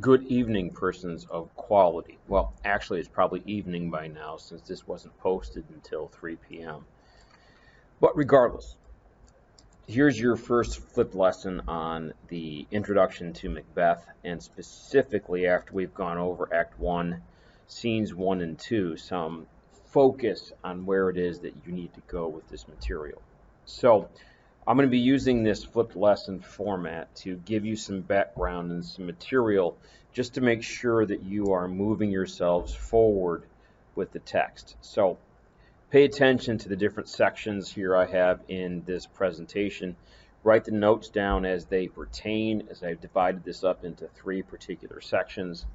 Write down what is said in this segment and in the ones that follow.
Good evening, persons of quality. Well, actually, it's probably evening by now since this wasn't posted until 3 p.m. But regardless, here's your first flip lesson on the introduction to Macbeth, and specifically after we've gone over Act 1, Scenes 1 and 2, some focus on where it is that you need to go with this material. So, I'm going to be using this flipped lesson format to give you some background and some material just to make sure that you are moving yourselves forward with the text. So pay attention to the different sections here I have in this presentation. Write the notes down as they pertain, as I've divided this up into 3 particular sections,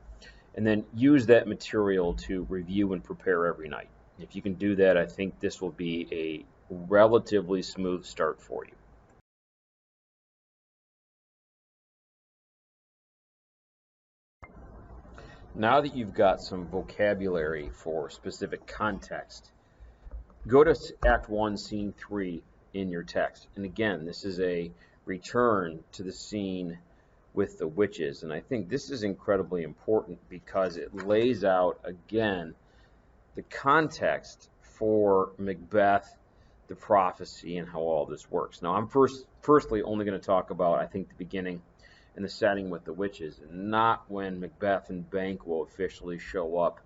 and then use that material to review and prepare every night. If you can do that, I think this will be a relatively smooth start for you. Now that you've got some vocabulary for specific context, go to Act 1, Scene 3 in your text. And again, this is a return to the scene with the witches. And I think this is incredibly important because it lays out, again, the context for Macbeth, the prophecy, and how all this works. Now, I'm firstly only going to talk about, I think, the beginning and the setting with the witches, and not when Macbeth and Banquo officially show up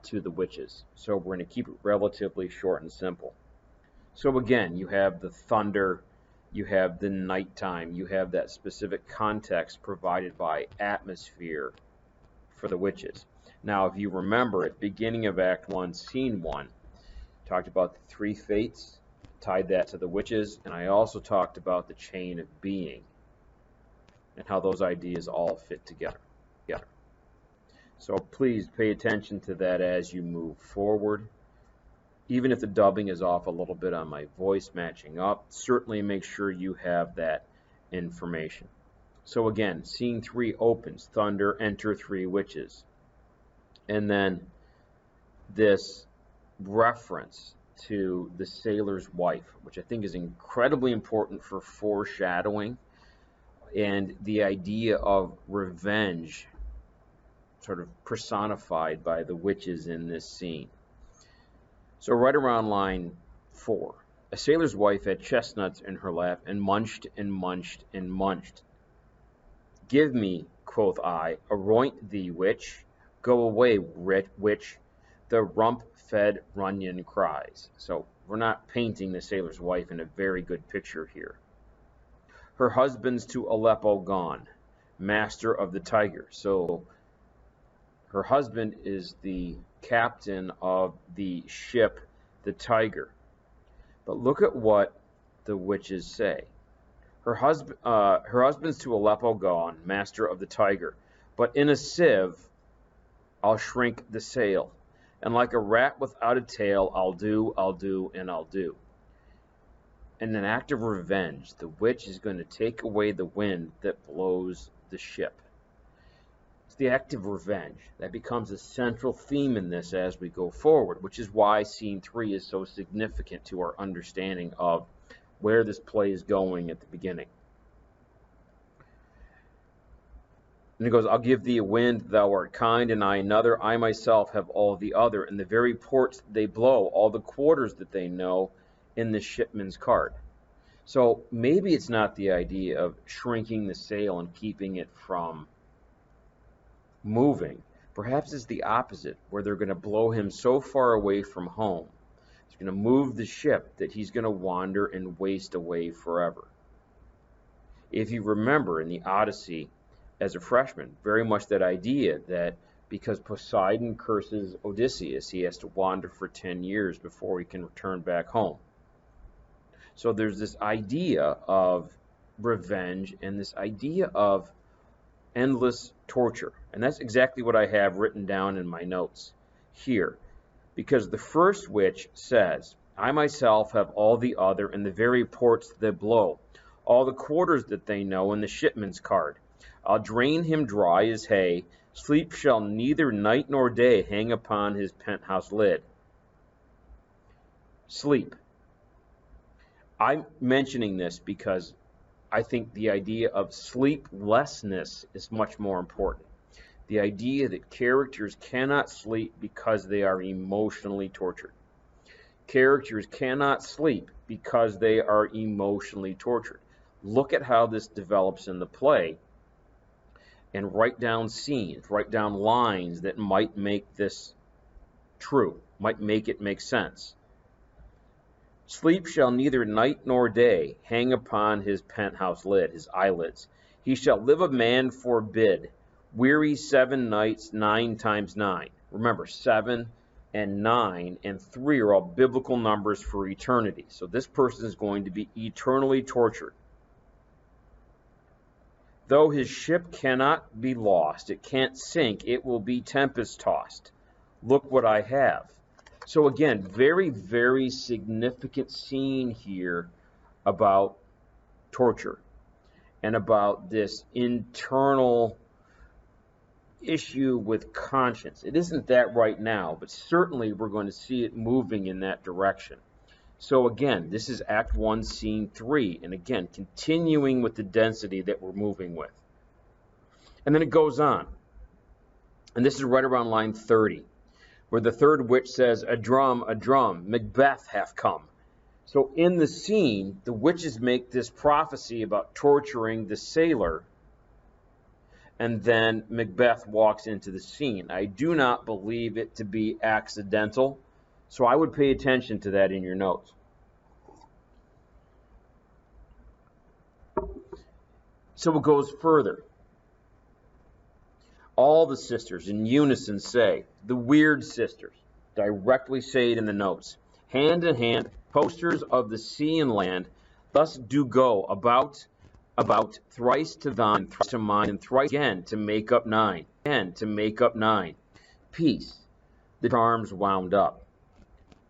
to the witches. So we're going to keep it relatively short and simple. So again, you have the thunder, you have the nighttime, you have that specific context provided by atmosphere for the witches. Now, if you remember at the beginning of Act 1, Scene 1, talked about the 3 fates, tied that to the witches, and I also talked about the chain of being and how those ideas all fit together. So please pay attention to that as you move forward. Even if the dubbing is off a little bit on my voice matching up, certainly make sure you have that information. So again, Scene 3 opens, thunder, enter 3 witches. And then this reference to the sailor's wife, which I think is incredibly important for foreshadowing and the idea of revenge sort of personified by the witches in this scene. So right around line 4, a sailor's wife had chestnuts in her lap and munched and munched and munched. Give me, quoth I, aroint thee, witch, go away, witch, the rump-fed Runyon cries. So we're not painting the sailor's wife in a very good picture here. Her husband's to Aleppo gone, master of the Tiger. So her husband is the captain of the ship, the Tiger. But look at what the witches say. Her husband's to Aleppo gone, master of the Tiger. But in a sieve, I'll shrink the sail. And like a rat without a tail, I'll do, and I'll do. In an act of revenge, the witch is going to take away the wind that blows the ship. It's the act of revenge that becomes a central theme in this as we go forward, which is why Scene 3 is so significant to our understanding of where this play is going at the beginning. And it goes, I'll give thee a wind, thou art kind, and I another. I myself have all the other, and the very ports they blow, all the quarters that they know, in the shipman's cart. So maybe it's not the idea of shrinking the sail and keeping it from moving. Perhaps it's the opposite, where they're going to blow him so far away from home. It's going to move the ship that he's going to wander and waste away forever. If you remember in the Odyssey as a freshman, very much that idea that because Poseidon curses Odysseus, he has to wander for 10 years before he can return back home. So there's this idea of revenge and this idea of endless torture. And that's exactly what I have written down in my notes here. Because the first witch says, I myself have all the other and the very ports that blow, all the quarters that they know in the shipman's cart. I'll drain him dry as hay. Sleep shall neither night nor day hang upon his penthouse lid. Sleep. I'm mentioning this because I think the idea of sleeplessness is much more important. The idea that characters cannot sleep because they are emotionally tortured. Characters cannot sleep because they are emotionally tortured. Look at how this develops in the play and write down scenes, write down lines that might make this true, might make it make sense. Sleep shall neither night nor day hang upon his penthouse lid, his eyelids. He shall live a man forbid, weary 7 nights 9 times 9. Remember, 7 and 9 and 3 are all biblical numbers for eternity. So this person is going to be eternally tortured. Though his ship cannot be lost, it can't sink, it will be tempest tossed. Look what I have. So again, very, very significant scene here about torture and about this internal issue with conscience. It isn't that right now, but certainly we're going to see it moving in that direction. So again, this is Act 1, Scene 3, and again, continuing with the density that we're moving with. And then it goes on, and this is right around line 30. Where the third witch says, a drum, Macbeth hath come. So in the scene, the witches make this prophecy about torturing the sailor, and then Macbeth walks into the scene. I do not believe it to be accidental, so I would pay attention to that in your notes. So it goes further. All the sisters in unison say, the weird sisters directly say it in the notes, hand in hand, posters of the sea and land, thus do go about, thrice to thine, thrice to mine, and thrice again to make up 9, Peace, the charms wound up.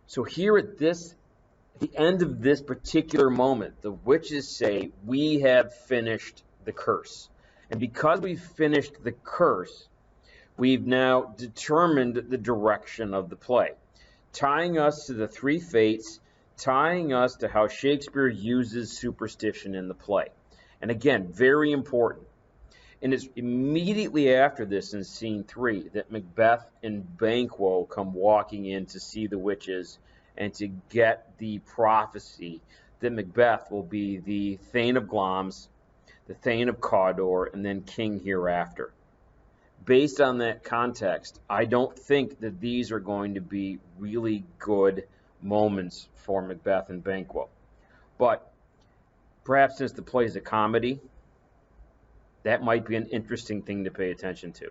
So here at the end of this particular moment, the witches say, we have finished the curse. And because we've finished the curse, we've now determined the direction of the play, tying us to the 3 fates, tying us to how Shakespeare uses superstition in the play. And again, very important. And it's immediately after this in Scene 3 that Macbeth and Banquo come walking in to see the witches and to get the prophecy that Macbeth will be the Thane of Glamis, the Thane of Cawdor, and then king hereafter. Based on that context, I don't think that these are going to be really good moments for Macbeth and Banquo. But perhaps since the play is a comedy, that might be an interesting thing to pay attention to.